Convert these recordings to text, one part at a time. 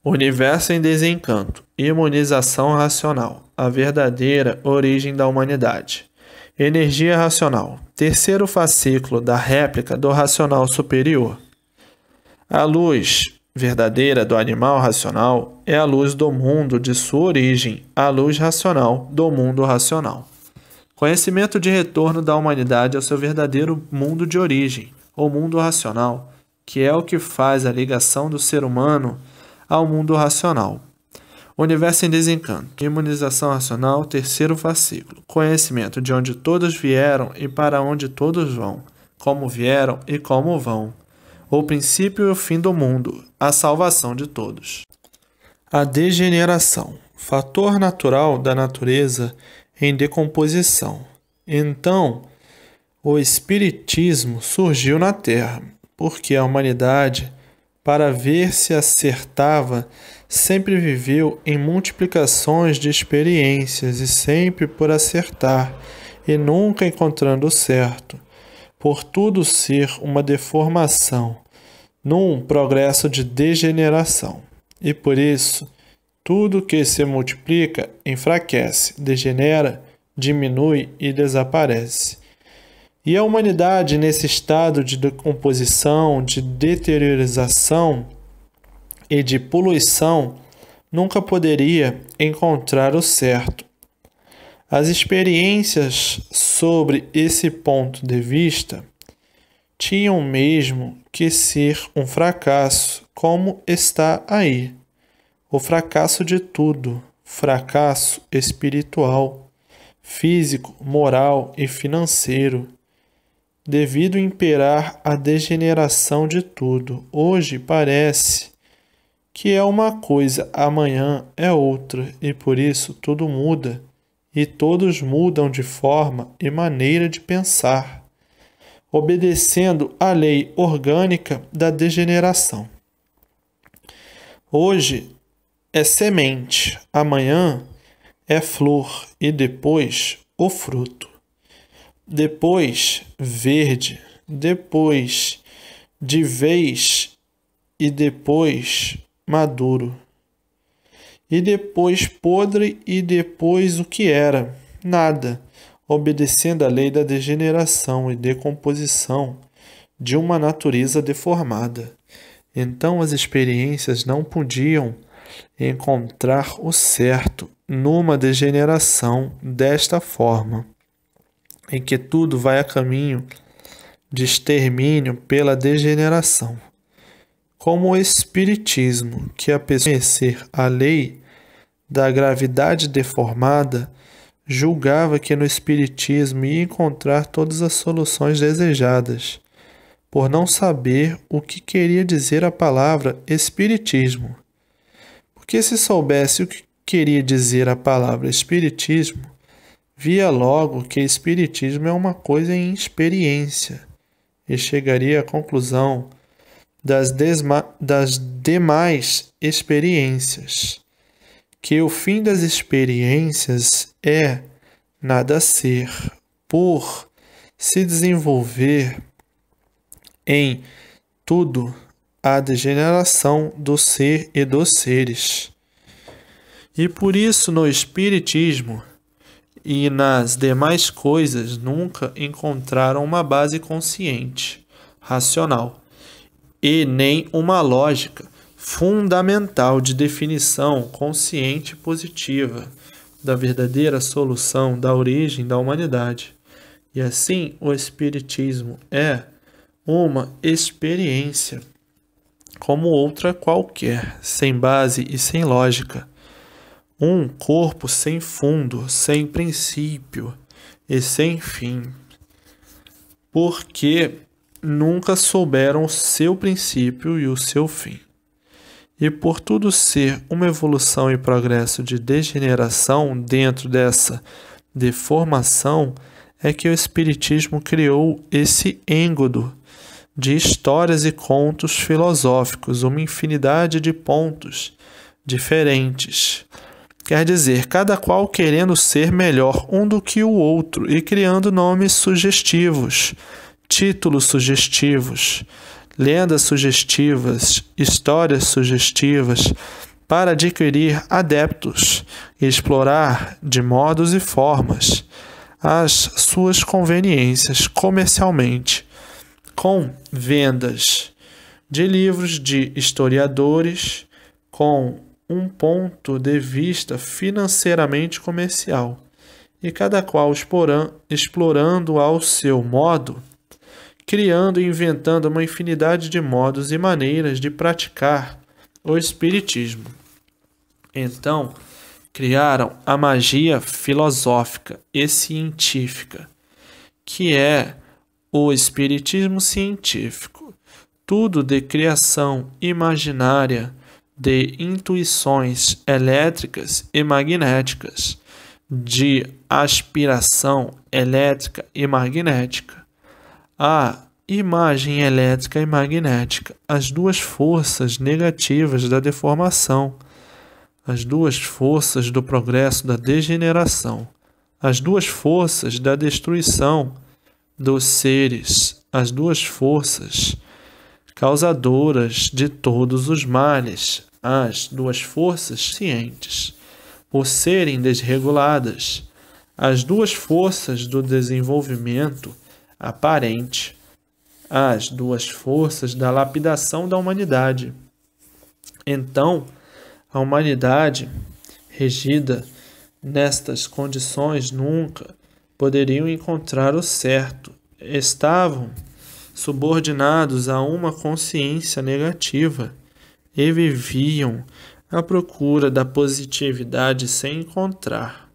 Universo em desencanto. Imunização racional. A verdadeira origem da humanidade. Energia racional. Terceiro fascículo da réplica do racional superior. A luz verdadeira do animal racional é a luz do mundo de sua origem, a luz racional do mundo racional. Conhecimento de retorno da humanidade ao seu verdadeiro mundo de origem, ou mundo racional, que é o que faz a ligação do ser humano ao mundo racional. Universo em desencanto. Imunização racional, terceiro fascículo. Conhecimento de onde todos vieram e para onde todos vão, como vieram e como vão. O princípio e o fim do mundo, a salvação de todos. A degeneração. Fator natural da natureza em decomposição. Então, o espiritismo surgiu na Terra, porque a humanidade, para ver se acertava, sempre viveu em multiplicações de experiências e sempre por acertar, e nunca encontrando o certo, por tudo ser uma deformação, num progresso de degeneração. E por isso, tudo que se multiplica enfraquece, degenera, diminui e desaparece. E a humanidade, nesse estado de decomposição, de deteriorização e de poluição, nunca poderia encontrar o certo. As experiências sobre esse ponto de vista tinham mesmo que ser um fracasso, como está aí. O fracasso de tudo, fracasso espiritual, físico, moral e financeiro, devido imperar a degeneração de tudo. Hoje parece que é uma coisa, amanhã é outra, e por isso tudo muda, e todos mudam de forma e maneira de pensar, obedecendo à lei orgânica da degeneração. Hoje é semente, amanhã é flor e depois o fruto. Depois verde, depois de vez e depois maduro. E depois podre e depois o que era? Nada, obedecendo à lei da degeneração e decomposição de uma natureza deformada. Então as experiências não podiam encontrar o certo numa degeneração desta forma, em que tudo vai a caminho de extermínio pela degeneração. Como o espiritismo, que a pessoa conhecer a lei da gravidade deformada, julgava que no espiritismo ia encontrar todas as soluções desejadas, por não saber o que queria dizer a palavra espiritismo. Porque se soubesse o que queria dizer a palavra espiritismo, via logo que espiritismo é uma coisa em experiência, e chegaria à conclusão das demais experiências, que o fim das experiências é nada ser, por se desenvolver em tudo a degeneração do ser e dos seres. E por isso no espiritismo e nas demais coisas nunca encontraram uma base consciente, racional, e nem uma lógica fundamental de definição consciente positiva da verdadeira solução da origem da humanidade. E assim o espiritismo é uma experiência como outra qualquer, sem base e sem lógica. Um corpo sem fundo, sem princípio e sem fim, porque nunca souberam o seu princípio e o seu fim. E por tudo ser uma evolução e progresso de degeneração dentro dessa deformação, é que o espiritismo criou esse êngodo de histórias e contos filosóficos, uma infinidade de pontos diferentes. Quer dizer, cada qual querendo ser melhor um do que o outro e criando nomes sugestivos, títulos sugestivos, lendas sugestivas, histórias sugestivas, para adquirir adeptos e explorar de modos e formas as suas conveniências comercialmente, com vendas de livros de historiadores com um ponto de vista financeiramente comercial, e cada qual explorando ao seu modo, criando e inventando uma infinidade de modos e maneiras de praticar o espiritismo. Então, criaram a magia filosófica e científica, que é o espiritismo científico, tudo de criação imaginária de intuições elétricas e magnéticas, de aspiração elétrica e magnética, a imagem elétrica e magnética, as duas forças negativas da deformação, as duas forças do progresso da degeneração, as duas forças da destruição dos seres, as duas forças causadoras de todos os males, as duas forças cientes, por serem desreguladas, as duas forças do desenvolvimento aparente, as duas forças da lapidação da humanidade. Então, a humanidade, regida nestas condições, nunca poderiam encontrar o certo. Estavam subordinados a uma consciência negativa e viviam à procura da positividade sem encontrar,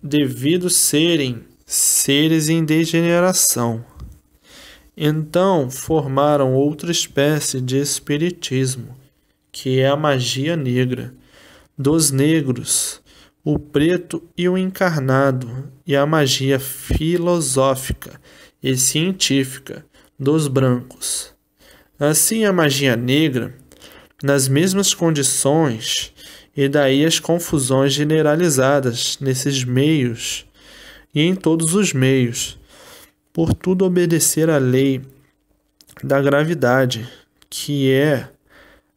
devido serem seres em degeneração. Então formaram outra espécie de espiritismo, que é a magia negra, dos negros, o preto e o encarnado, e a magia filosófica e científica dos brancos. Assim, a magia negra, nas mesmas condições, e daí as confusões generalizadas nesses meios e em todos os meios, por tudo obedecer à lei da gravidade, que é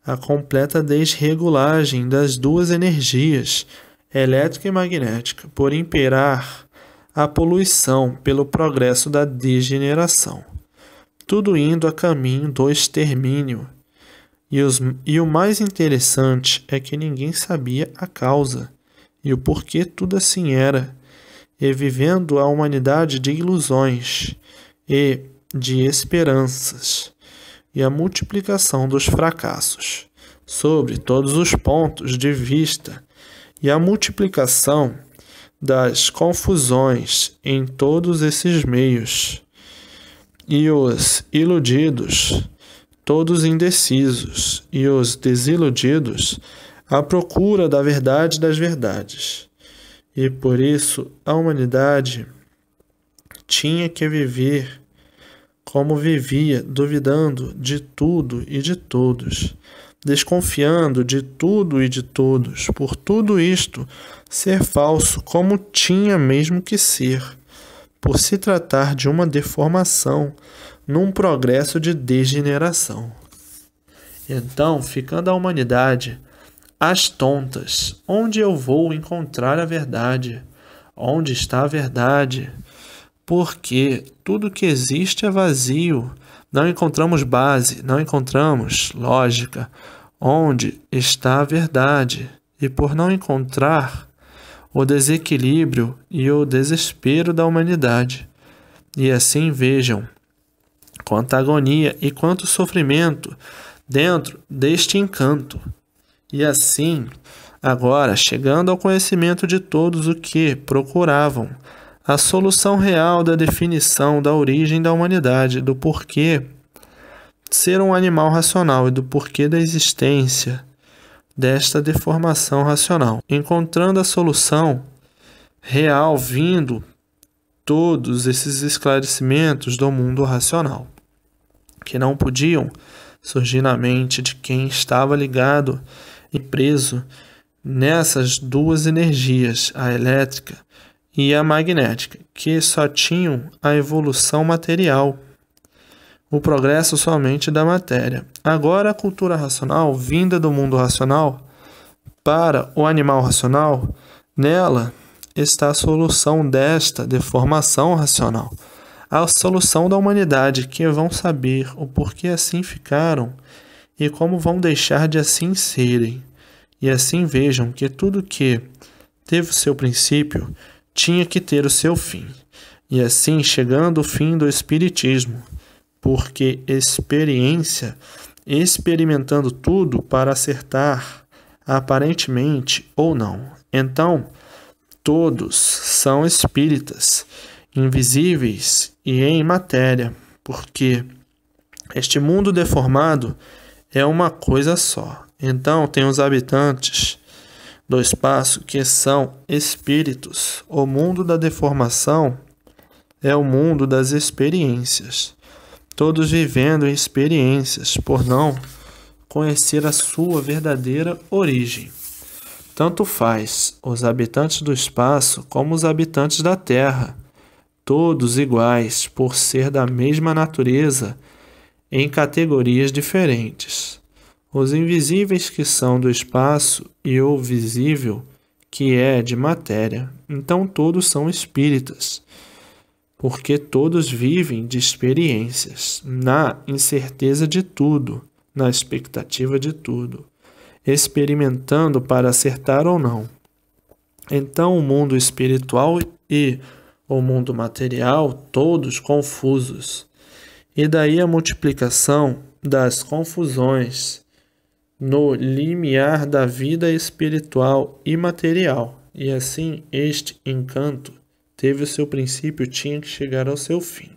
a completa desregulagem das duas energias, elétrica e magnética, por imperar a poluição pelo progresso da degeneração, tudo indo a caminho do extermínio. E o mais interessante é que ninguém sabia a causa e o porquê tudo assim era, e vivendo a humanidade de ilusões e de esperanças, e a multiplicação dos fracassos sobre todos os pontos de vista, e a multiplicação das confusões em todos esses meios, e os iludidos, todos indecisos, e os desiludidos, à procura da verdade das verdades. E por isso a humanidade tinha que viver como vivia, duvidando de tudo e de todos, desconfiando de tudo e de todos, por tudo isto ser falso, como tinha mesmo que ser, por se tratar de uma deformação num progresso de degeneração. Então, ficando a humanidade às tontas, onde eu vou encontrar a verdade? Onde está a verdade? Porque tudo que existe é vazio. Não encontramos base, não encontramos lógica. Onde está a verdade? E por não encontrar, o desequilíbrio e o desespero da humanidade. E assim vejam quanta agonia e quanto sofrimento dentro deste encanto. E assim, agora, chegando ao conhecimento de todos o que procuravam, a solução real da definição da origem da humanidade, do porquê ser um animal racional e do porquê da existência desta deformação racional, encontrando a solução real vindo todos esses esclarecimentos do mundo racional, que não podiam surgir na mente de quem estava ligado e preso nessas duas energias, a elétrica e a magnética, que só tinham a evolução material, o progresso somente da matéria. Agora a cultura racional, vinda do mundo racional, para o animal racional, nela está a solução desta deformação racional, a solução da humanidade, que vão saber o porquê assim ficaram e como vão deixar de assim serem, e assim vejam que tudo que teve o seu princípio tinha que ter o seu fim, e assim chegando o fim do espiritismo, porque experiência, experimentando tudo para acertar, aparentemente ou não. Então, todos são espíritas, invisíveis e em matéria, porque este mundo deformado é uma coisa só. Então, tem os habitantes do espaço que são espíritos. O mundo da deformação é o mundo das experiências. Todos vivendo em experiências, por não conhecer a sua verdadeira origem. Tanto faz os habitantes do espaço como os habitantes da Terra, todos iguais por ser da mesma natureza em categorias diferentes. Os invisíveis que são do espaço e o visível que é de matéria. Então todos são espíritas, porque todos vivem de experiências, na incerteza de tudo, na expectativa de tudo, experimentando para acertar ou não. Então o mundo espiritual e o mundo material, todos confusos. E daí a multiplicação das confusões no limiar da vida espiritual e material. E assim este encanto teve o seu princípio, tinha que chegar ao seu fim.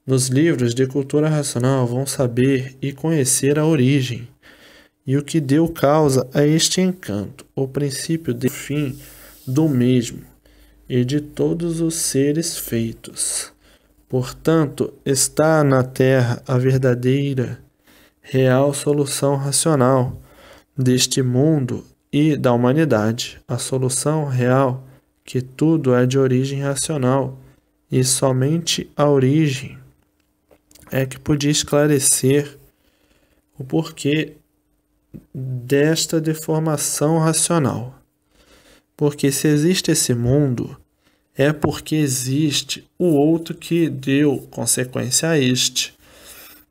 Nos livros de cultura racional vão saber e conhecer a origem e o que deu causa a este encanto, o princípio de fim do mesmo e de todos os seres feitos. Portanto, está na Terra a verdadeira, real solução racional deste mundo e da humanidade, a solução real que tudo é de origem racional, e somente a origem é que podia esclarecer o porquê desta deformação racional. Porque se existe esse mundo, é porque existe o outro que deu consequência a este.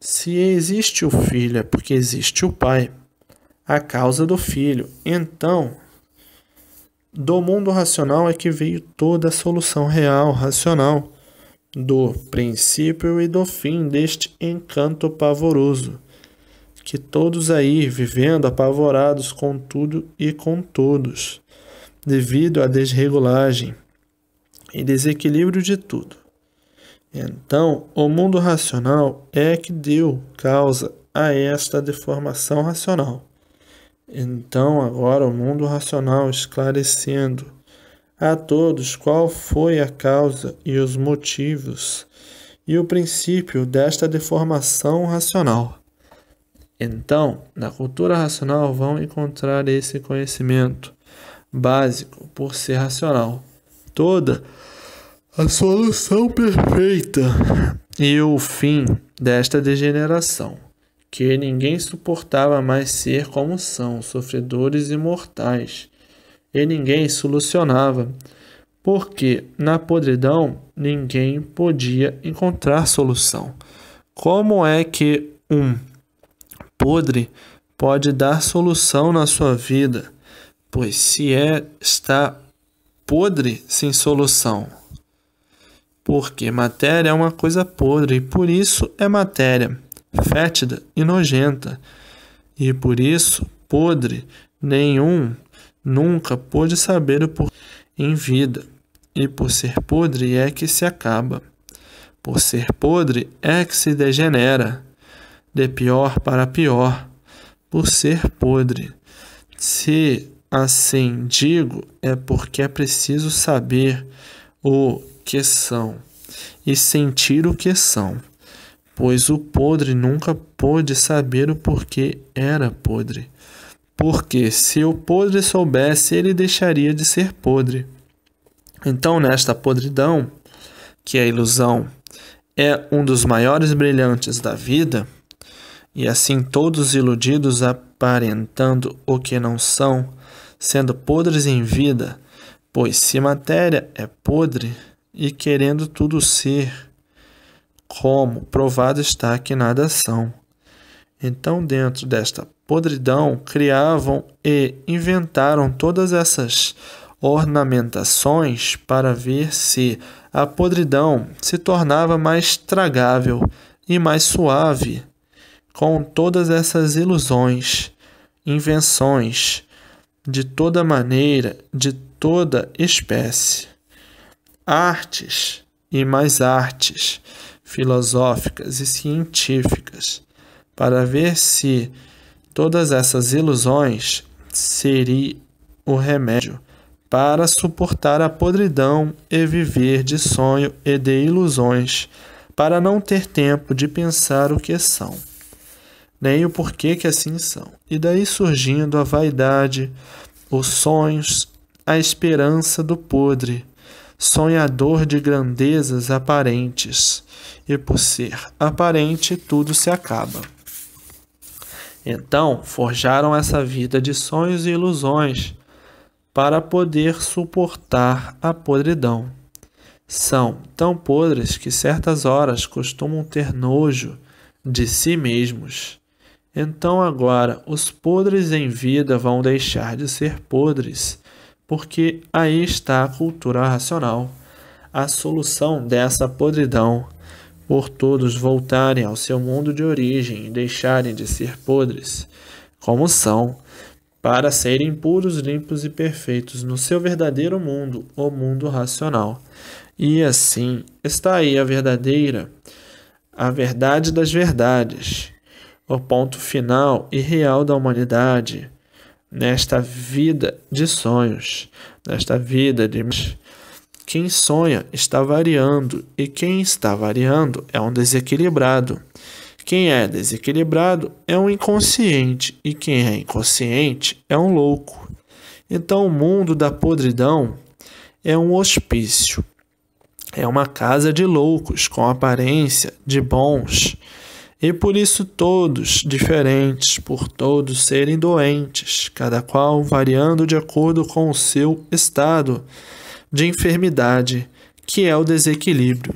Se existe o filho, é porque existe o pai, a causa do filho. Então, do mundo racional é que veio toda a solução real, racional, do princípio e do fim deste encanto pavoroso, que todos aí vivendo apavorados com tudo e com todos, devido à desregulagem e desequilíbrio de tudo. Então, o mundo racional é que deu causa a esta deformação racional. Então, agora o mundo racional esclarecendo a todos qual foi a causa e os motivos e o princípio desta deformação racional. Então, na cultura racional vão encontrar esse conhecimento básico por ser racional. Toda a solução perfeita e o fim desta degeneração, que ninguém suportava mais ser como são, sofredores e mortais, e ninguém solucionava, porque na podridão ninguém podia encontrar solução. Como é que um podre pode dar solução na sua vida? Pois se está podre sem solução. Porque matéria é uma coisa podre e por isso é matéria, fétida e nojenta. E por isso, podre, nenhum nunca pôde saber o porquê em vida. E por ser podre é que se acaba. Por ser podre é que se degenera, de pior para pior, por ser podre. Se assim digo, é porque é preciso saber o que são e sentir o que são, pois o podre nunca pôde saber o porquê era podre. Porque se o podre soubesse, ele deixaria de ser podre. Então, nesta podridão, que a ilusão é um dos maiores brilhantes da vida, e assim todos iludidos aparentando o que não são, sendo podres em vida, pois se matéria é podre e querendo tudo ser, como provado está que nada são. Então, dentro desta podridão, criavam e inventaram todas essas ornamentações para ver se a podridão se tornava mais tragável e mais suave, com todas essas ilusões, invenções, de toda maneira, de toda espécie. Artes e mais artes, filosóficas e científicas, para ver se todas essas ilusões seriam o remédio para suportar a podridão e viver de sonho e de ilusões, para não ter tempo de pensar o que são, nem o porquê que assim são. E daí surgindo a vaidade, os sonhos, a esperança do podre, sonhador de grandezas aparentes, e por ser aparente tudo se acaba. Então forjaram essa vida de sonhos e ilusões para poder suportar a podridão. São tão podres que certas horas costumam ter nojo de si mesmos. Então agora os podres em vida vão deixar de ser podres, porque aí está a cultura racional, a solução dessa podridão, por todos voltarem ao seu mundo de origem e deixarem de ser podres, como são, para serem puros, limpos e perfeitos no seu verdadeiro mundo, o mundo racional. E assim está aí a verdade das verdades, o ponto final e real da humanidade, nesta vida de sonhos, nesta vida de... Quem sonha está variando, e quem está variando é um desequilibrado. Quem é desequilibrado é um inconsciente, e quem é inconsciente é um louco. Então o mundo da podridão é um hospício, é uma casa de loucos com aparência de bons, e por isso todos diferentes, por todos serem doentes, cada qual variando de acordo com o seu estado de enfermidade, que é o desequilíbrio.